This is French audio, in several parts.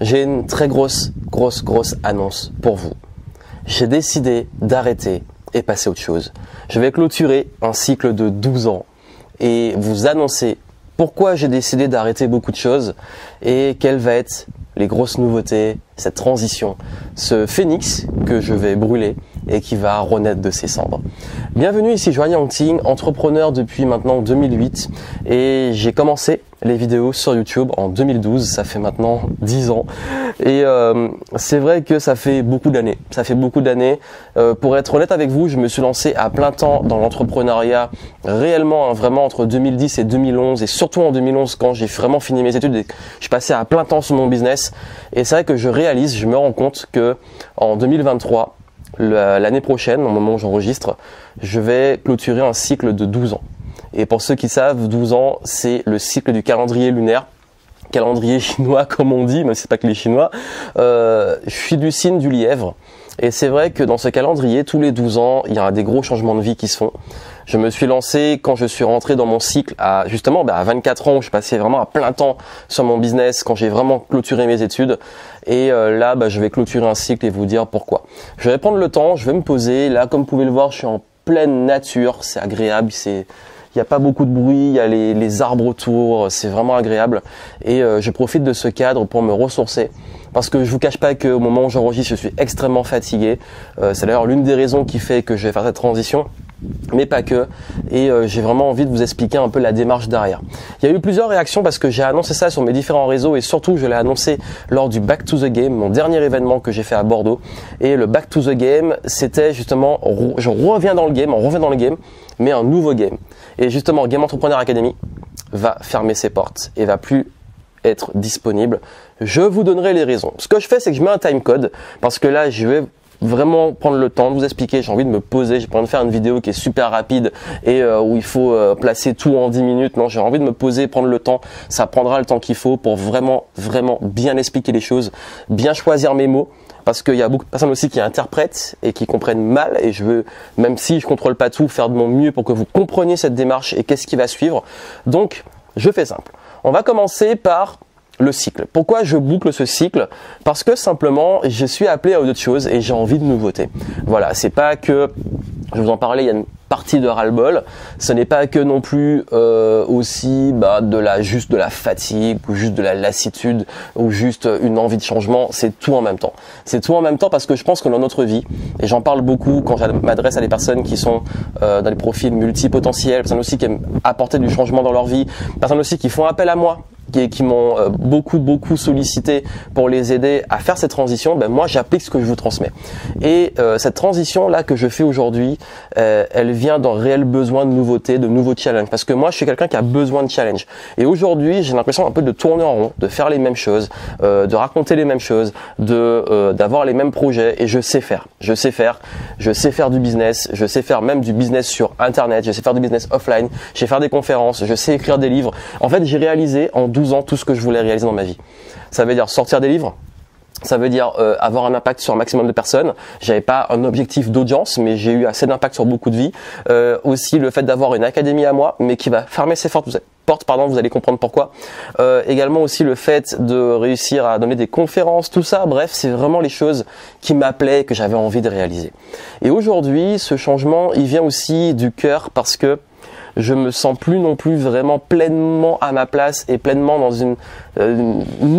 J'ai une très grosse annonce pour vous. J'ai décidé d'arrêter et passer à autre chose. Je vais clôturer un cycle de 12 ans et vous annoncer pourquoi j'ai décidé d'arrêter beaucoup de choses et quelles vont être les grosses nouveautés, cette transition, ce phénix que je vais brûler et qui va renaître de ses cendres. Bienvenue, ici Joanne Yangting, entrepreneur depuis maintenant 2008 et j'ai commencé les vidéos sur YouTube en 2012, ça fait maintenant 10 ans et c'est vrai que ça fait beaucoup d'années. Pour être honnête avec vous, je me suis lancé à plein temps dans l'entrepreneuriat réellement, vraiment entre 2010 et 2011 et surtout en 2011 quand j'ai vraiment fini mes études et je passais à plein temps sur mon business et c'est vrai que je me rends compte que en 2023, l'année prochaine, au moment où j'enregistre, je vais clôturer un cycle de 12 ans. Et pour ceux qui savent, 12 ans, c'est le cycle du calendrier lunaire, calendrier chinois comme on dit, mais c'est pas que les Chinois. Je suis du signe du lièvre. Et c'est vrai que dans ce calendrier, tous les 12 ans, il y a des gros changements de vie qui se font. Je me suis lancé quand je suis rentré dans mon cycle à 24 ans où je passais vraiment à plein temps sur mon business, quand j'ai vraiment clôturé mes études. Et là, je vais clôturer un cycle et vous dire pourquoi. Je vais prendre le temps, je vais me poser. Là, comme vous pouvez le voir, je suis en pleine nature. C'est agréable, il n'y a pas beaucoup de bruit, il y a les arbres autour, c'est vraiment agréable. Et je profite de ce cadre pour me ressourcer. Parce que je vous cache pas qu'au moment où j'enregistre, je suis extrêmement fatigué. C'est d'ailleurs l'une des raisons qui fait que je vais faire cette transition. Mais pas que, et j'ai vraiment envie de vous expliquer un peu la démarche derrière. Il y a eu plusieurs réactions parce que j'ai annoncé ça sur mes différents réseaux et surtout je l'ai annoncé lors du Back to the Game, mon dernier événement que j'ai fait à Bordeaux. Et le Back to the Game, c'était justement, je reviens dans le game, on revient dans le game, mais un nouveau game. Et justement, Game Entrepreneur Academy va fermer ses portes et va plus être disponible. Je vous donnerai les raisons. Ce que je fais, c'est que je mets un timecode parce que là, je vais vraiment prendre le temps de vous expliquer, j'ai envie de me poser, j'ai pas envie de faire une vidéo qui est super rapide et où il faut placer tout en 10 minutes. Non, j'ai envie de me poser, prendre le temps, ça prendra le temps qu'il faut pour vraiment bien expliquer les choses, bien choisir mes mots parce qu'il y a beaucoup de personnes aussi qui interprètent et qui comprennent mal et je veux, même si je contrôle pas tout, faire de mon mieux pour que vous compreniez cette démarche et qu'est-ce qui va suivre. Donc, je fais simple. On va commencer par le cycle. Pourquoi je boucle ce cycle? Parce que simplement, je suis appelé à autre chose et j'ai envie de nouveautés. Voilà, c'est pas que, je vous en parlais, il y a une partie de ras-le-bol. Ce n'est pas que non plus aussi juste de la fatigue ou juste de la lassitude ou juste une envie de changement. C'est tout en même temps. C'est tout en même temps parce que je pense que dans notre vie, et j'en parle beaucoup quand je m'adresse à des personnes qui sont dans des profils multipotentiels, personnes aussi qui aiment apporter du changement dans leur vie, personnes aussi qui font appel à moi, qui m'ont beaucoup sollicité pour les aider à faire cette transition, moi j'applique ce que je vous transmets. Et cette transition là que je fais aujourd'hui, elle vient d'un réel besoin de nouveauté, de nouveaux challenges. Parce que moi je suis quelqu'un qui a besoin de challenge. Et aujourd'hui j'ai l'impression un peu de tourner en rond, de faire les mêmes choses, de raconter les mêmes choses, d'avoir les mêmes projets. Et je sais faire du business, je sais faire même du business sur internet, je sais faire du business offline, je sais faire des conférences, je sais écrire des livres. En fait j'ai réalisé en 12 ans tout ce que je voulais réaliser dans ma vie. Ça veut dire sortir des livres, ça veut dire avoir un impact sur un maximum de personnes. J'avais pas un objectif d'audience, mais j'ai eu assez d'impact sur beaucoup de vies. Aussi le fait d'avoir une académie à moi, mais qui va fermer ses portes, vous allez comprendre pourquoi. Également aussi le fait de réussir à donner des conférences, tout ça. Bref, c'est vraiment les choses qui m'appelaient et que j'avais envie de réaliser. Et aujourd'hui, ce changement, il vient aussi du cœur parce que je me sens plus non plus vraiment pleinement à ma place et pleinement dans une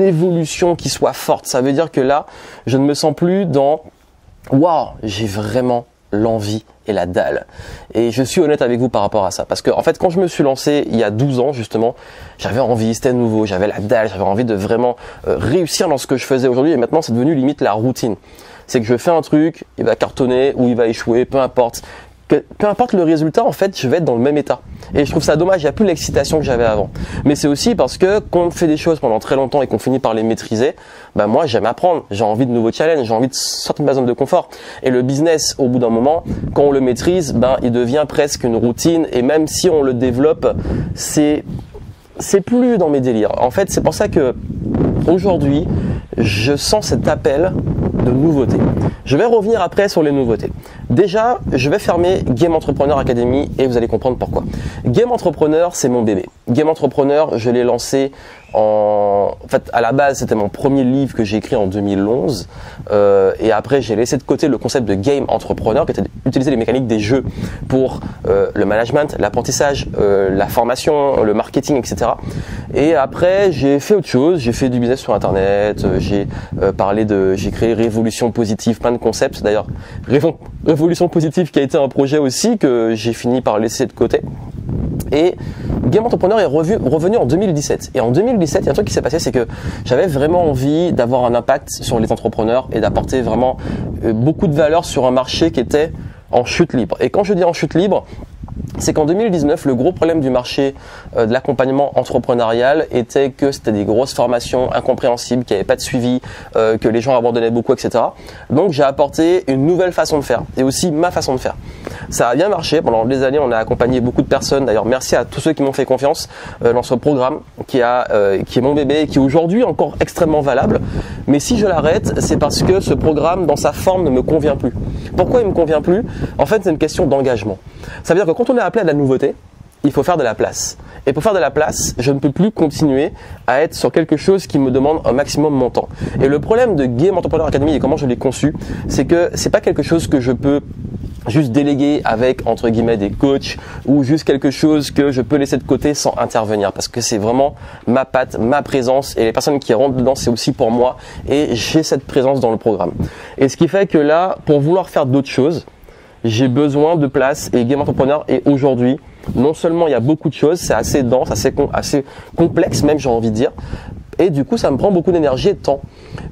évolution qui soit forte. Ça veut dire que là, je ne me sens plus dans « waouh, j'ai vraiment l'envie et la dalle ». Et je suis honnête avec vous par rapport à ça. Parce que en fait, quand je me suis lancé il y a 12 ans justement, j'avais envie, c'était nouveau, j'avais la dalle, j'avais envie de vraiment réussir dans ce que je faisais aujourd'hui. Et maintenant, c'est devenu limite la routine. C'est que je fais un truc, il va cartonner ou il va échouer, peu importe. Peu importe le résultat, en fait, je vais être dans le même état. Et je trouve ça dommage, il n'y a plus l'excitation que j'avais avant. Mais c'est aussi parce que quand on fait des choses pendant très longtemps et qu'on finit par les maîtriser, moi j'aime apprendre, j'ai envie de nouveaux challenges, j'ai envie de sortir de ma zone de confort. Et le business, au bout d'un moment, quand on le maîtrise, il devient presque une routine. Et même si on le développe, c'est plus dans mes délires. En fait, c'est pour ça que aujourd'hui, je sens cet appel de nouveautés. Je vais revenir après sur les nouveautés. Déjà, je vais fermer Game Entrepreneur Academy et vous allez comprendre pourquoi. Game Entrepreneur, c'est mon bébé. Game Entrepreneur, je l'ai lancé en fait, à la base, c'était mon premier livre que j'ai écrit en 2011. Et après, j'ai laissé de côté le concept de Game Entrepreneur, qui était d'utiliser les mécaniques des jeux pour le management, l'apprentissage, la formation, le marketing, etc. Et après, j'ai fait autre chose. J'ai fait du business sur Internet. J'ai j'ai créé Révolution Positive, plein de concepts. D'ailleurs, Révolution Positive qui a été un projet aussi que j'ai fini par laisser de côté. Et Game Entrepreneur est revenu en 2017. Et en 2017, il y a un truc qui s'est passé, c'est que j'avais vraiment envie d'avoir un impact sur les entrepreneurs et d'apporter vraiment beaucoup de valeur sur un marché qui était en chute libre. Et quand je dis en chute libre, c'est qu'en 2019, le gros problème du marché de l'accompagnement entrepreneurial était que c'était des grosses formations incompréhensibles, qu'il n'y avait pas de suivi, que les gens abandonnaient beaucoup, etc. Donc j'ai apporté une nouvelle façon de faire et aussi ma façon de faire. Ça a bien marché. Pendant des années, on a accompagné beaucoup de personnes. D'ailleurs, merci à tous ceux qui m'ont fait confiance dans ce programme qui est mon bébé et qui est aujourd'hui encore extrêmement valable. Mais si je l'arrête, c'est parce que ce programme, dans sa forme, ne me convient plus. Pourquoi il ne me convient plus? En fait, c'est une question d'engagement. Ça veut dire que quand on est appelé à de la nouveauté, il faut faire de la place. Et pour faire de la place, je ne peux plus continuer à être sur quelque chose qui me demande un maximum mon temps. Et le problème de Game Entrepreneur Academy et comment je l'ai conçu, c'est que c'est pas quelque chose que je peux juste déléguer avec, entre guillemets, des coachs ou juste quelque chose que je peux laisser de côté sans intervenir parce que c'est vraiment ma patte, ma présence et les personnes qui rentrent dedans, c'est aussi pour moi et j'ai cette présence dans le programme. Et ce qui fait que là, pour vouloir faire d'autres choses, j'ai besoin de place et Game Entrepreneur est aujourd'hui, non seulement il y a beaucoup de choses, c'est assez dense, assez complexe même, j'ai envie de dire. Et du coup, ça me prend beaucoup d'énergie et de temps.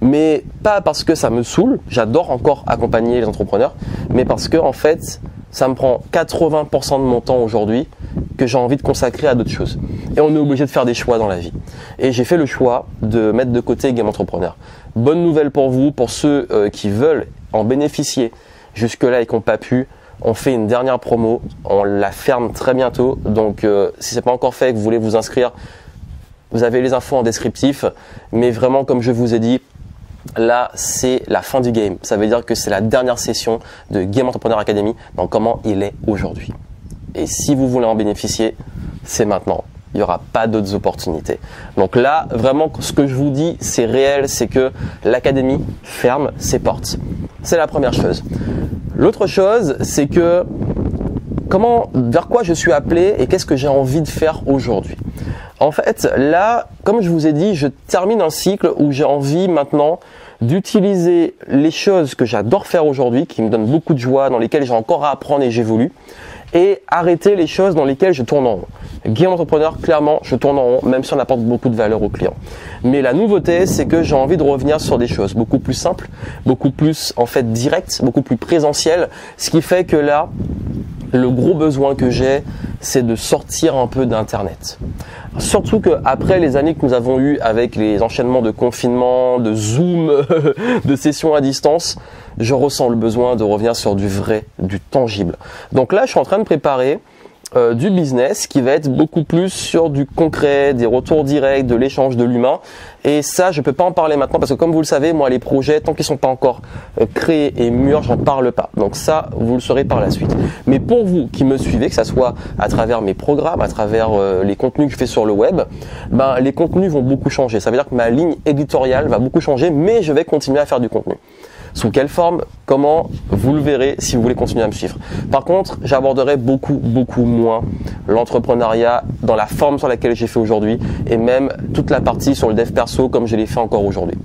Mais pas parce que ça me saoule, j'adore encore accompagner les entrepreneurs, mais parce que en fait, ça me prend 80% de mon temps aujourd'hui que j'ai envie de consacrer à d'autres choses. Et on est obligé de faire des choix dans la vie. Et j'ai fait le choix de mettre de côté Game Entrepreneur. Bonne nouvelle pour vous, pour ceux qui veulent en bénéficier jusque-là et qui n'ont pas pu. On fait une dernière promo, on la ferme très bientôt. Donc, si ce n'est pas encore fait et que vous voulez vous inscrire, vous avez les infos en descriptif, mais vraiment, comme je vous ai dit, là, c'est la fin du game. Ça veut dire que c'est la dernière session de Game Entrepreneur Academy dans comment il est aujourd'hui. Et si vous voulez en bénéficier, c'est maintenant. Il n'y aura pas d'autres opportunités. Donc là, vraiment, ce que je vous dis, c'est réel, c'est que l'Académie ferme ses portes. C'est la première chose. L'autre chose, c'est que vers quoi je suis appelé et qu'est-ce que j'ai envie de faire aujourd'hui. En fait, là, comme je vous ai dit, je termine un cycle où j'ai envie maintenant d'utiliser les choses que j'adore faire aujourd'hui, qui me donnent beaucoup de joie, dans lesquelles j'ai encore à apprendre et j'évolue, et arrêter les choses dans lesquelles je tourne en rond. Game Entrepreneur, clairement, je tourne en rond, même si on apporte beaucoup de valeur aux clients. Mais la nouveauté, c'est que j'ai envie de revenir sur des choses beaucoup plus simples, beaucoup plus en fait directes, beaucoup plus présentielles, ce qui fait que là, le gros besoin que j'ai, c'est de sortir un peu d'Internet. Surtout qu'après les années que nous avons eues avec les enchaînements de confinement, de Zoom, de sessions à distance, je ressens le besoin de revenir sur du vrai, du tangible. Donc là, je suis en train de préparer du business qui va être beaucoup plus sur du concret, des retours directs, de l'échange, de l'humain. Et ça, je peux pas en parler maintenant parce que comme vous le savez, moi, les projets, tant qu'ils sont pas encore créés et mûrs, j'en parle pas. Donc ça, vous le saurez par la suite. Mais pour vous qui me suivez, que ça soit à travers mes programmes, à travers les contenus que je fais sur le web, ben, les contenus vont beaucoup changer. Ça veut dire que ma ligne éditoriale va beaucoup changer, mais je vais continuer à faire du contenu. Sous quelle forme, comment, vous le verrez si vous voulez continuer à me suivre. Par contre, j'aborderai beaucoup moins l'entrepreneuriat dans la forme sur laquelle j'ai fait aujourd'hui et même toute la partie sur le dev perso comme je l'ai fait encore aujourd'hui.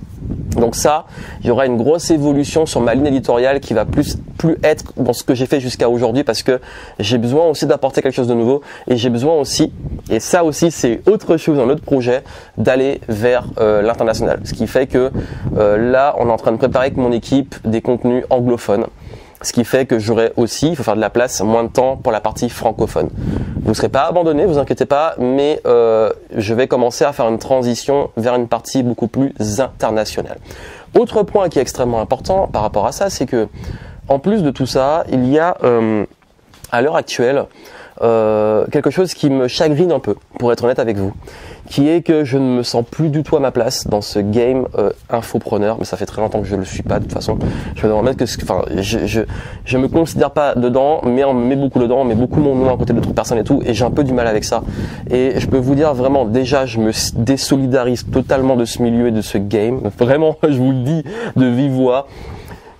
Donc ça, il y aura une grosse évolution sur ma ligne éditoriale qui va plus être dans ce que j'ai fait jusqu'à aujourd'hui parce que j'ai besoin aussi d'apporter quelque chose de nouveau et j'ai besoin aussi, et ça aussi c'est autre chose, un autre projet, d'aller vers l'international. Ce qui fait que là, on est en train de préparer avec mon équipe des contenus anglophones. Ce qui fait que j'aurai aussi, il faut faire de la place, moins de temps pour la partie francophone. Vous ne serez pas abandonnés, vous inquiétez pas, mais je vais commencer à faire une transition vers une partie beaucoup plus internationale. Autre point qui est extrêmement important par rapport à ça, c'est que en plus de tout ça, il y a à l'heure actuelle quelque chose qui me chagrine un peu, pour être honnête avec vous, qui est que je ne me sens plus du tout à ma place dans ce game infopreneur, mais ça fait très longtemps que je le suis pas de toute façon. Je me demande je me considère pas dedans, mais on me met beaucoup dedans, on met beaucoup mon nom à côté d'autres personnes et tout, et j'ai un peu du mal avec ça. Et je peux vous dire vraiment, déjà, je me désolidarise totalement de ce milieu et de ce game. Vraiment, je vous le dis de vive voix.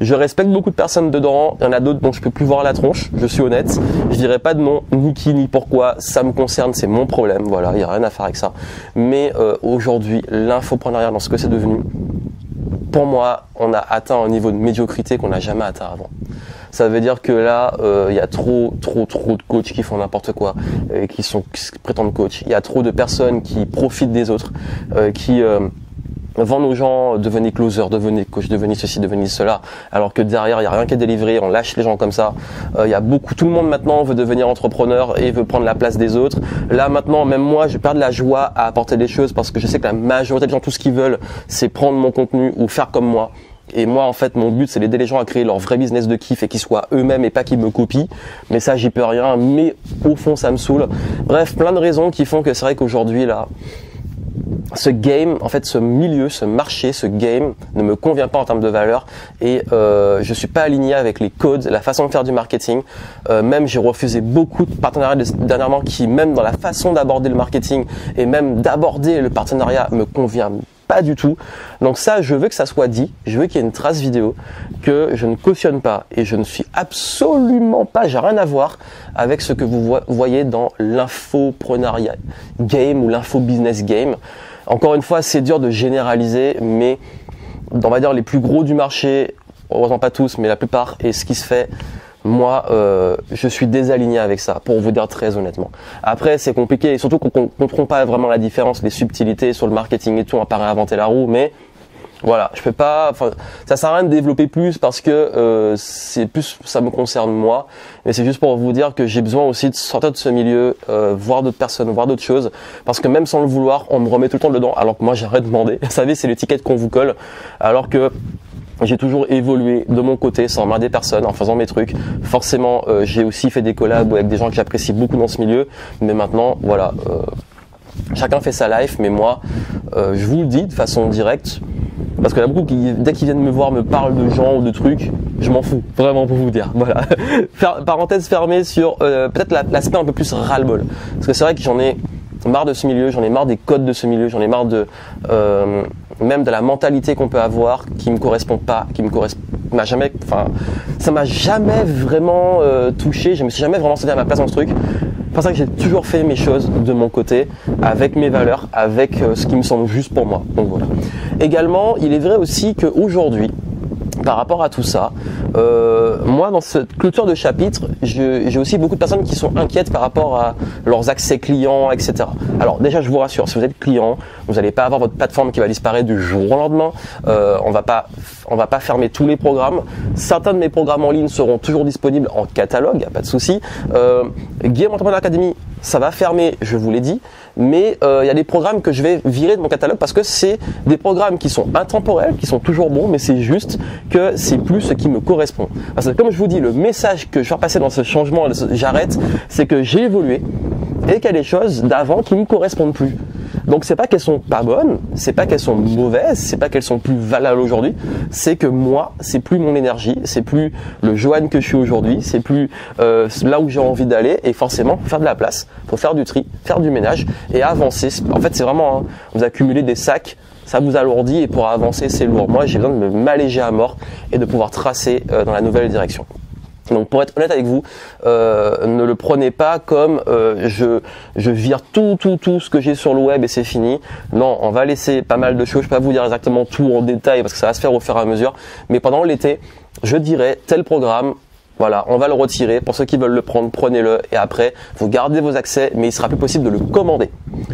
Je respecte beaucoup de personnes dedans, il y en a d'autres dont je peux plus voir la tronche, je suis honnête. Je dirais pas de nom, ni qui, ni pourquoi, ça me concerne, c'est mon problème, voilà, il y a rien à faire avec ça. Mais aujourd'hui, l'infopreneuriat dans ce que c'est devenu, pour moi, on a atteint un niveau de médiocrité qu'on n'a jamais atteint avant. Ça veut dire que là, il y a trop de coachs qui font n'importe quoi, qui prétendent coach. Il y a trop de personnes qui profitent des autres, qui vendent aux gens, devenez closer, devenez coach, devenez ceci, devenez cela, alors que derrière il y a rien qui est délivré, on lâche les gens comme ça. Il y a tout le monde maintenant veut devenir entrepreneur et veut prendre la place des autres. Là maintenant, même moi, je perds de la joie à apporter des choses parce que je sais que la majorité des gens, tout ce qu'ils veulent, c'est prendre mon contenu ou faire comme moi. Et moi, en fait, mon but, c'est d'aider les gens à créer leur vrai business de kiff et qu'ils soient eux-mêmes et pas qu'ils me copient. Mais ça, j'y peux rien. Mais au fond, ça me saoule. Bref, plein de raisons qui font que c'est vrai qu'aujourd'hui, là, ce game, en fait, ce milieu, ce marché, ce game ne me convient pas en termes de valeur et je suis pas aligné avec les codes, la façon de faire du marketing. Même j'ai refusé beaucoup de partenariats dernièrement qui, même dans la façon d'aborder le marketing et même d'aborder le partenariat, me convient pas du tout. Donc ça, je veux que ça soit dit, je veux qu'il y ait une trace vidéo que je ne cautionne pas et je ne suis absolument pas, j'ai rien à voir avec ce que vous voyez dans l'infopreneuriat game ou l'infobusiness game. Encore une fois, c'est dur de généraliser, mais on va dire les plus gros du marché, heureusement pas tous, mais la plupart, et ce qui se fait, moi, je suis désaligné avec ça, pour vous dire très honnêtement. Après, c'est compliqué, et surtout qu'on ne comprend pas vraiment la différence, les subtilités sur le marketing et tout, on va pas réinventer la roue, mais voilà, je peux pas, enfin, ça sert à rien de développer plus parce que c'est plus, ça me concerne moi, mais c'est juste pour vous dire que j'ai besoin aussi de sortir de ce milieu, voir d'autres personnes, voir d'autres choses, parce que même sans le vouloir, on me remet tout le temps dedans, alors que moi j'arrête de demander. Vous savez, c'est l'étiquette qu'on vous colle, alors que j'ai toujours évolué de mon côté sans emmerder personne en faisant mes trucs. Forcément, j'ai aussi fait des collabs avec des gens que j'apprécie beaucoup dans ce milieu, mais maintenant, voilà, chacun fait sa life, mais moi, je vous le dis de façon directe. Parce qu'il y en a beaucoup qui, dès qu'ils viennent me voir, me parlent de gens ou de trucs, je m'en fous, vraiment pour vous dire. Voilà. Parenthèse fermée sur peut-être l'aspect un peu plus ras-le-bol. Parce que c'est vrai que j'en ai marre de ce milieu, j'en ai marre des codes de ce milieu, j'en ai marre de même de la mentalité qu'on peut avoir qui me correspond pas, ça m'a jamais vraiment touché, je me suis jamais vraiment senti à ma place dans ce truc. C'est pour ça que j'ai toujours fait mes choses de mon côté, avec mes valeurs, avec ce qui me semble juste pour moi. Donc voilà. Également, il est vrai aussi qu'aujourd'hui, par rapport à tout ça, moi dans cette clôture de chapitre, j'ai aussi beaucoup de personnes qui sont inquiètes par rapport à leurs accès clients, etc. Alors déjà, je vous rassure, si vous êtes client, vous n'allez pas avoir votre plateforme qui va disparaître du jour au lendemain. On va pas fermer tous les programmes. Certains de mes programmes en ligne seront toujours disponibles en catalogue, il n'y a pas de souci. Game Entrepreneur Academy, ça va fermer, je vous l'ai dit. Mais il y a des programmes que je vais virer de mon catalogue parce que c'est des programmes qui sont intemporels, qui sont toujours bons, mais c'est juste que c'est plus ce qui me correspond. Parce que comme je vous dis, le message que je vais passer dans ce changement, j'arrête, c'est que j'ai évolué et qu'il y a des choses d'avant qui ne me correspondent plus. Donc c'est pas qu'elles sont pas bonnes, c'est pas qu'elles sont mauvaises, c'est pas qu'elles sont plus valables aujourd'hui, c'est que moi, c'est plus mon énergie, c'est plus le Johan que je suis aujourd'hui, c'est plus là où j'ai envie d'aller et forcément faire de la place, faut faire du tri, faire du ménage et avancer. En fait, c'est vraiment vous accumulez des sacs, ça vous alourdit et pour avancer, c'est lourd. Moi, j'ai besoin de m'alléger à mort et de pouvoir tracer dans la nouvelle direction. Donc pour être honnête avec vous, ne le prenez pas comme je vire tout ce que j'ai sur le web et c'est fini. Non, on va laisser pas mal de choses. Je ne peux pas vous dire exactement tout en détail parce que ça va se faire au fur et à mesure. Mais pendant l'été, je dirais tel programme. Voilà, on va le retirer. Pour ceux qui veulent le prendre, prenez-le. Et après, vous gardez vos accès, mais il sera plus possible de le commander.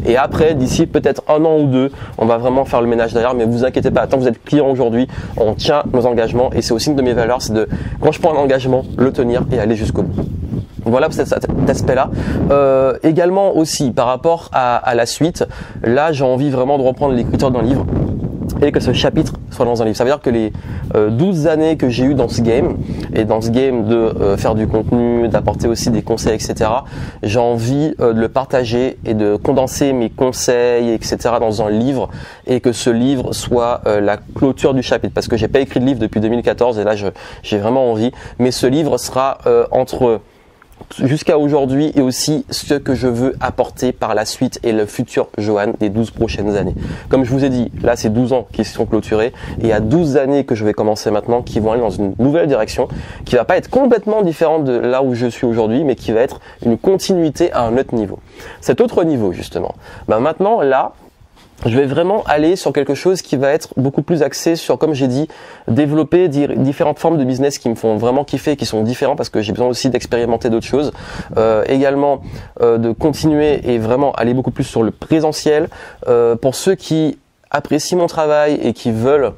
Et après, d'ici peut-être 1 an ou 2, on va vraiment faire le ménage derrière. Mais vous inquiétez pas, tant que vous êtes client aujourd'hui, on tient nos engagements. Et c'est aussi une de mes valeurs, c'est de, quand je prends un engagement, le tenir et aller jusqu'au bout. Voilà pour cet aspect-là. Également aussi, par rapport à la suite, là, j'ai envie vraiment de reprendre l'écriture d'un livre. et que ce chapitre soit dans un livre. Ça veut dire que les 12 années que j'ai eues dans ce game, et dans ce game de faire du contenu, d'apporter aussi des conseils, etc., j'ai envie de le partager et de condenser mes conseils, etc., dans un livre, et que ce livre soit la clôture du chapitre. Parce que j'ai pas écrit de livre depuis 2014, et là j'ai vraiment envie. Mais ce livre sera entre jusqu'à aujourd'hui et aussi ce que je veux apporter par la suite et le futur Johan des 12 prochaines années. Comme je vous ai dit, là c'est 12 ans qui sont clôturés et il y a 12 années que je vais commencer maintenant qui vont aller dans une nouvelle direction qui va pas être complètement différente de là où je suis aujourd'hui mais qui va être une continuité à un autre niveau. Cet autre niveau justement, maintenant là, je vais vraiment aller sur quelque chose qui va être beaucoup plus axé sur, comme j'ai dit, développer différentes formes de business qui me font vraiment kiffer, qui sont différents parce que j'ai besoin aussi d'expérimenter d'autres choses. Également, de continuer et vraiment aller beaucoup plus sur le présentiel. Pour ceux qui apprécient mon travail et qui veulent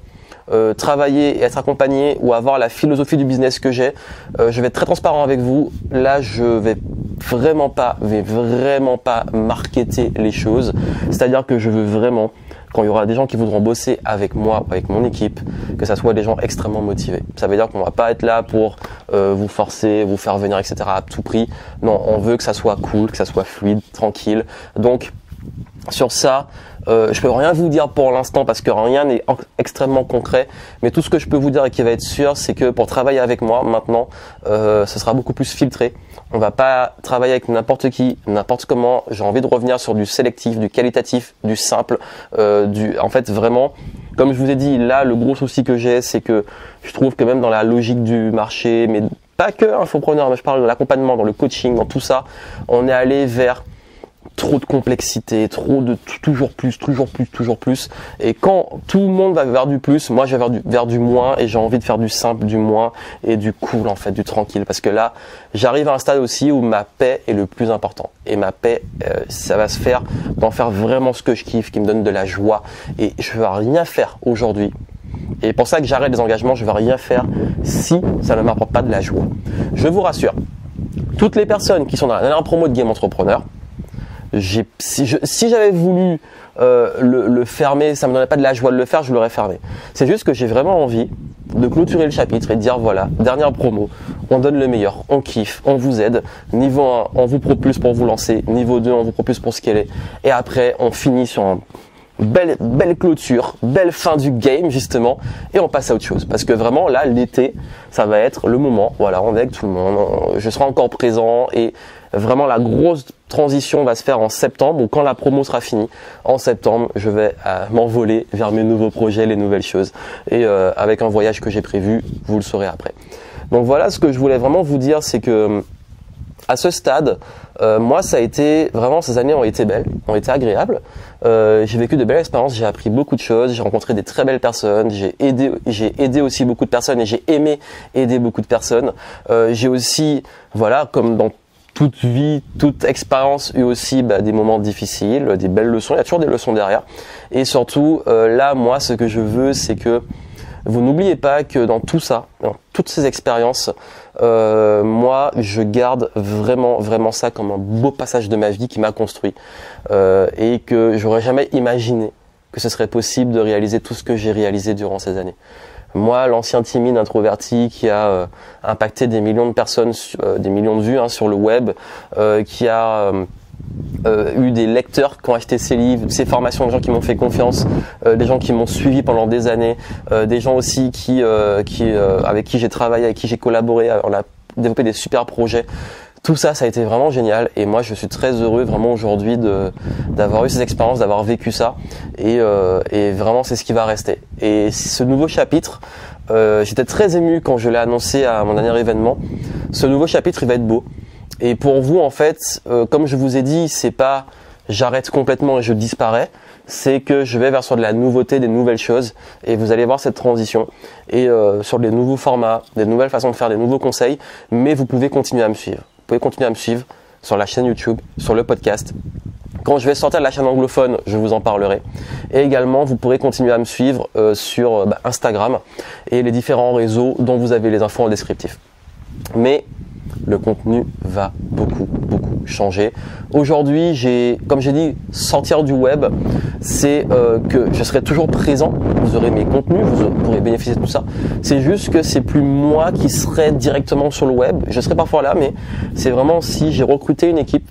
travailler et être accompagné ou avoir la philosophie du business que j'ai, je vais être très transparent avec vous. Là, je vais vraiment pas marketer les choses. C'est-à-dire que je veux vraiment, quand il y aura des gens qui voudront bosser avec moi, avec mon équipe, que ça soit des gens extrêmement motivés. Ça veut dire qu'on va pas être là pour vous forcer, vous faire venir, etc. à tout prix. Non, on veut que ça soit cool, que ça soit fluide, tranquille. Donc, sur ça, je peux rien vous dire pour l'instant parce que rien n'est extrêmement concret, mais tout ce que je peux vous dire et qui va être sûr, c'est que pour travailler avec moi maintenant, ce sera beaucoup plus filtré. On va pas travailler avec n'importe qui, n'importe comment. J'ai envie de revenir sur du sélectif, du qualitatif, du simple, en fait vraiment, comme je vous ai dit, là le gros souci que j'ai, c'est que je trouve que même dans la logique du marché, mais pas que infopreneur, mais je parle de l'accompagnement, dans le coaching, dans tout ça, on est allé vers trop de complexité, trop de toujours plus. Et quand tout le monde va vers du plus, moi je vais vers du moins et j'ai envie de faire du simple, du moins et du cool en fait, du tranquille. Parce que là, j'arrive à un stade aussi où ma paix est le plus important. Et ma paix, ça va se faire d'en faire vraiment ce que je kiffe, qui me donne de la joie. Et je ne vais rien faire aujourd'hui. Et pour ça que j'arrête les engagements, je ne vais rien faire si ça ne m'apporte pas de la joie. Je vous rassure, toutes les personnes qui sont dans la dernière promo de Game Entrepreneur, si j'avais voulu le fermer, ça me donnait pas de la joie de le faire, je l'aurais fermé. C'est juste que j'ai vraiment envie de clôturer le chapitre et de dire voilà, dernière promo, on donne le meilleur, on kiffe, on vous aide. Niveau 1, on vous propulse pour vous lancer. Niveau 2, on vous propulse pour scaler. Et après, on finit sur un belle clôture, belle fin du game justement, et on passe à autre chose. Parce que vraiment là, l'été, ça va être le moment. Voilà, on est avec tout le monde, je serai encore présent et vraiment la grosse transition va se faire en septembre ou quand la promo sera finie. En septembre, je vais m'envoler vers mes nouveaux projets, les nouvelles choses et avec un voyage que j'ai prévu, vous le saurez après. Donc voilà, ce que je voulais vraiment vous dire, c'est que à ce stade, moi ça a été vraiment, ces années ont été belles, ont été agréables. J'ai vécu de belles expériences, j'ai appris beaucoup de choses, j'ai rencontré des très belles personnes, j'ai aidé aussi beaucoup de personnes et j'ai aimé aider beaucoup de personnes. J'ai aussi, voilà, comme dans toute vie, toute expérience, eu aussi des moments difficiles, des belles leçons. Il y a toujours des leçons derrière. Et surtout, là, moi, ce que je veux, c'est que vous n'oubliez pas que dans tout ça, dans toutes ces expériences, moi, je garde vraiment ça comme un beau passage de ma vie qui m'a construit et que j'aurais jamais imaginé que ce serait possible de réaliser tout ce que j'ai réalisé durant ces années. Moi, l'ancien timide introverti qui a impacté des millions de personnes, des millions de vues sur le web, qui a eu des lecteurs qui ont acheté ses livres, ses formations, des gens qui m'ont fait confiance, des gens qui m'ont suivi pendant des années, des gens aussi avec qui j'ai travaillé, avec qui j'ai collaboré, on a développé des super projets. Tout ça, ça a été vraiment génial et moi je suis très heureux vraiment aujourd'hui d'avoir eu ces expériences, d'avoir vécu ça et vraiment c'est ce qui va rester. Et ce nouveau chapitre, j'étais très ému quand je l'ai annoncé à mon dernier événement. Ce nouveau chapitre, il va être beau. Et pour vous en fait, comme je vous ai dit, c'est pas j'arrête complètement et je disparais, c'est que je vais vers sur de la nouveauté, des nouvelles choses et vous allez voir cette transition et sur des nouveaux formats, des nouvelles façons de faire, des nouveaux conseils, mais vous pouvez continuer à me suivre. Vous pouvez continuer à me suivre sur la chaîne YouTube, sur le podcast. Quand je vais sortir de la chaîne anglophone, je vous en parlerai. Et également, vous pourrez continuer à me suivre sur Instagram et les différents réseaux dont vous avez les infos en descriptif. Mais le contenu va beaucoup changer. Aujourd'hui, comme j'ai dit, sortir du web, c'est que je serai toujours présent. Vous aurez mes contenus, vous pourrez bénéficier de tout ça. C'est juste que c'est plus moi qui serai directement sur le web. Je serai parfois là, mais c'est vraiment si j'ai recruté une équipe.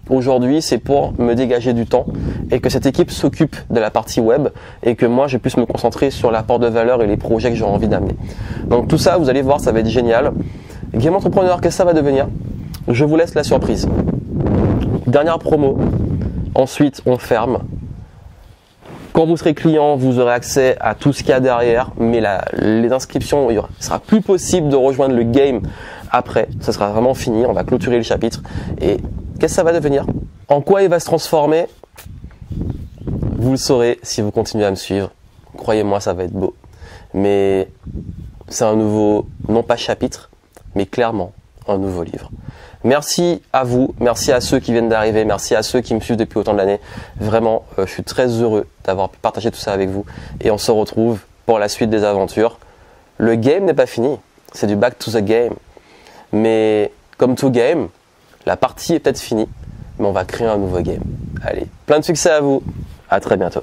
Aujourd'hui, c'est pour me dégager du temps et que cette équipe s'occupe de la partie web et que moi, je puisse me concentrer sur l'apport de valeur et les projets que j'ai envie d'amener. Donc tout ça, vous allez voir, ça va être génial. Game Entrepreneur, qu'est-ce que ça va devenir? Je vous laisse la surprise. Dernière promo. Ensuite, on ferme. Quand vous serez client, vous aurez accès à tout ce qu'il y a derrière, mais les inscriptions, il sera plus possible de rejoindre le game après. Ça sera vraiment fini. On va clôturer le chapitre. Et qu'est-ce que ça va devenir? En quoi il va se transformer? Vous le saurez si vous continuez à me suivre. Croyez-moi, ça va être beau. Mais c'est un nouveau, non pas chapitre, mais clairement un nouveau livre. Merci à vous, merci à ceux qui viennent d'arriver, merci à ceux qui me suivent depuis autant d'années. Vraiment, je suis très heureux d'avoir pu partager tout ça avec vous. Et on se retrouve pour la suite des aventures. Le game n'est pas fini, c'est du back to the game. Mais comme tout game, la partie est peut-être finie, mais on va créer un nouveau game. Allez, plein de succès à vous. À très bientôt.